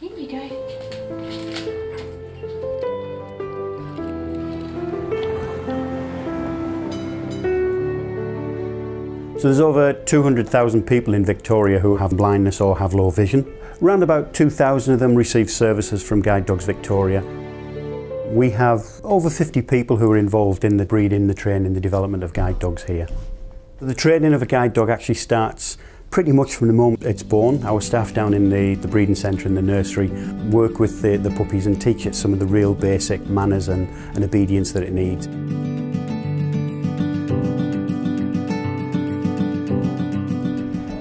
Here you go. So there's over 200,000 people in Victoria who have blindness or have low vision. Around about 2,000 of them receive services from Guide Dogs Victoria. We have over 50 people who are involved in the breeding, the training, the development of guide dogs here. The training of a guide dog actually starts pretty much from the moment it's born. Our staff down in the breeding centre and the nursery work with the puppies and teach it some of the real basic manners and obedience that it needs.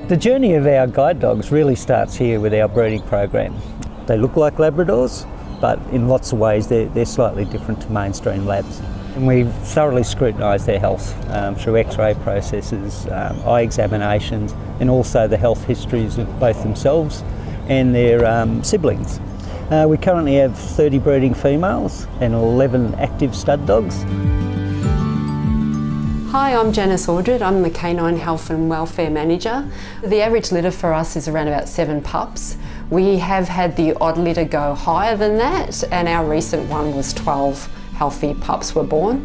The journey of our guide dogs really starts here with our breeding program. They look like Labradors, but in lots of ways they're slightly different to mainstream Labs. And we've thoroughly scrutinised their health through X-ray processes, eye examinations, and also the health histories of both themselves and their siblings. We currently have 30 breeding females and 11 active stud dogs. Hi, I'm Janice Aldred. I'm the Canine Health and Welfare Manager. The average litter for us is around about 7 pups. We have had the odd litter go higher than that, and our recent one was 12 healthy pups were born.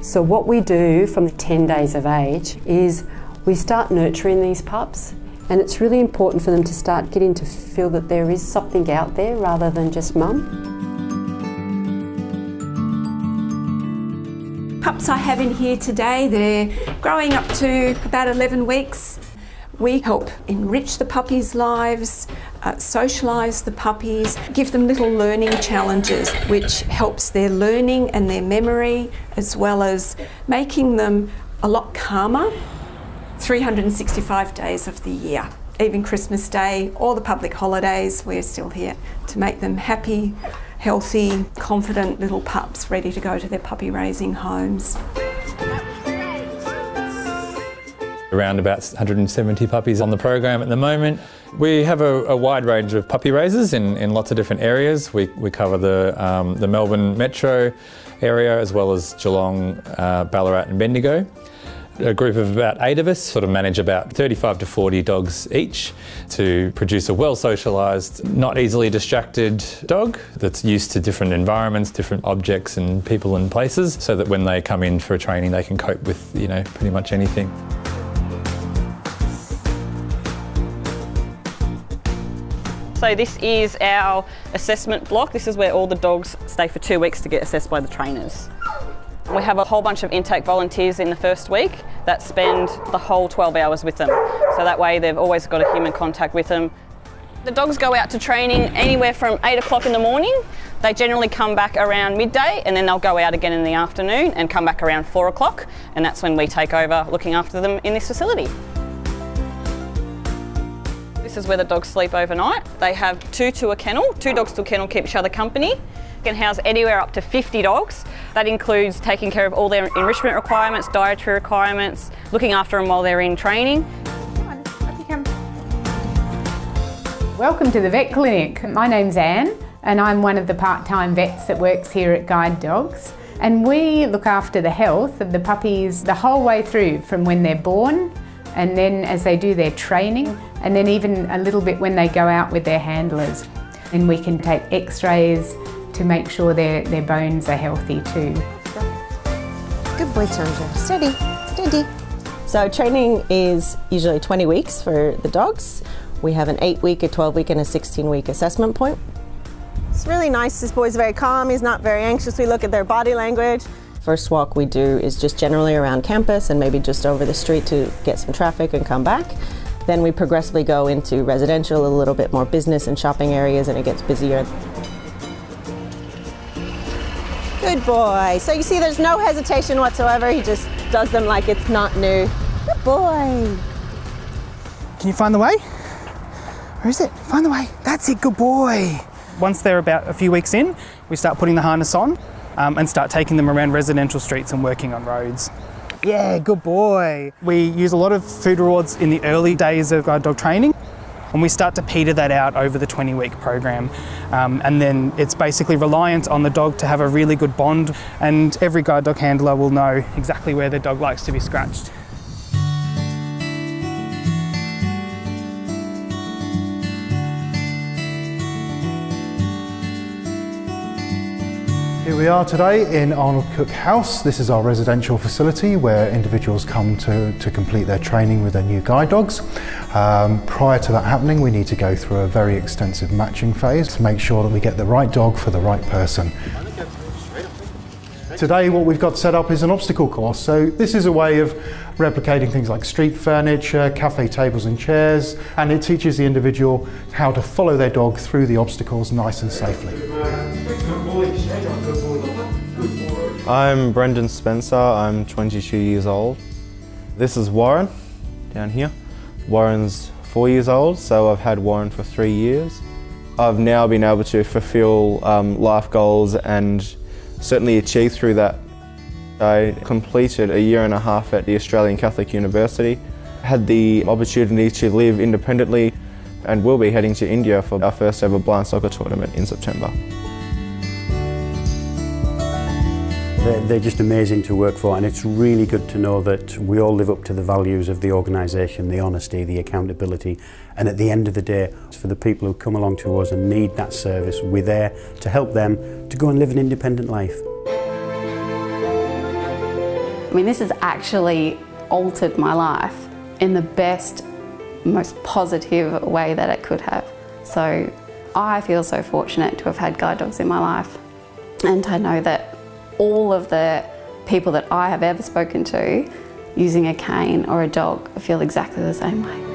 So what we do from the 10 days of age is we start nurturing these pups, and it's really important for them to start getting to feel that there is something out there rather than just mum. Pups I have in here today, they're growing up to about 11 weeks. We help enrich the puppies' lives, socialise the puppies, give them little learning challenges which helps their learning and their memory, as well as making them a lot calmer 365 days of the year. Even Christmas Day, all the public holidays, we're still here to make them happy, healthy, confident little pups ready to go to their puppy raising homes. Around about 170 puppies on the program at the moment. We have a wide range of puppy raisers in lots of different areas. We cover the Melbourne metro area as well as Geelong, Ballarat and Bendigo. A group of about 8 of us sort of manage about 35 to 40 dogs each to produce a well-socialised, not easily distracted dog that's used to different environments, different objects and people and places, so that when they come in for a training they can cope with, you know, pretty much anything. So this is our assessment block. This is where all the dogs stay for 2 weeks to get assessed by the trainers. We have a whole bunch of intake volunteers in the first week that spend the whole 12 hours with them. So that way they've always got a human contact with them. The dogs go out to training anywhere from 8 o'clock in the morning. They generally come back around midday, and then they'll go out again in the afternoon and come back around 4 o'clock. And that's when we take over looking after them in this facility. This is where the dogs sleep overnight. They have 2 to a kennel. 2 dogs to a kennel keep each other company. Can house anywhere up to 50 dogs. That includes taking care of all their enrichment requirements, dietary requirements, looking after them while they're in training. Come on, up you come. Welcome to the vet clinic. My name's Anne and I'm one of the part-time vets that works here at Guide Dogs. And we look after the health of the puppies the whole way through, from when they're born and then as they do their training, and then even a little bit when they go out with their handlers. And we can take x-rays to make sure their bones are healthy too. Good boy, Chandra. Steady, steady. So training is usually 20 weeks for the dogs. We have an 8-week, a 12-week and a 16-week assessment point. It's really nice. This boy's very calm. He's not very anxious. We look at their body language. First walk we do is just generally around campus and maybe just over the street to get some traffic and come back. Then we progressively go into residential, a little bit more business and shopping areas, and it gets busier. Good boy. So you see there's no hesitation whatsoever. He just does them like it's not new. Good boy. Can you find the way? Where is it? Find the way. That's it, good boy. Once they're about a few weeks in, we start putting the harness on and start taking them around residential streets and working on roads. Yeah, good boy. We use a lot of food rewards in the early days of guide dog training, and we start to peter that out over the 20-week program. And then it's basically reliant on the dog to have a really good bond, and every guide dog handler will know exactly where their dog likes to be scratched. Here we are today in Arnold Cook House. This is our residential facility where individuals come to complete their training with their new guide dogs. Prior to that happening, we need to go through a very extensive matching phase to make sure that we get the right dog for the right person. Today what we've got set up is an obstacle course. So this is a way of replicating things like street furniture, cafe tables and chairs, and it teaches the individual how to follow their dog through the obstacles nice and safely. I'm Brendan Spencer, I'm 22 years old. This is Warren, down here. Warren's 4 years old, so I've had Warren for 3 years. I've now been able to fulfill life goals and certainly achieve through that. I completed a 1.5 years at the Australian Catholic University, had the opportunity to live independently, and will be heading to India for our first ever blind soccer tournament in September. They're just amazing to work for, and it's really good to know that we all live up to the values of the organisation, the honesty, the accountability, and at the end of the day, for the people who come along to us and need that service, we're there to help them to go and live an independent life. I mean, this has actually altered my life in the best, most positive way that it could have. So I feel so fortunate to have had guide dogs in my life, and I know that all of the people that I have ever spoken to using a cane or a dog feel exactly the same way.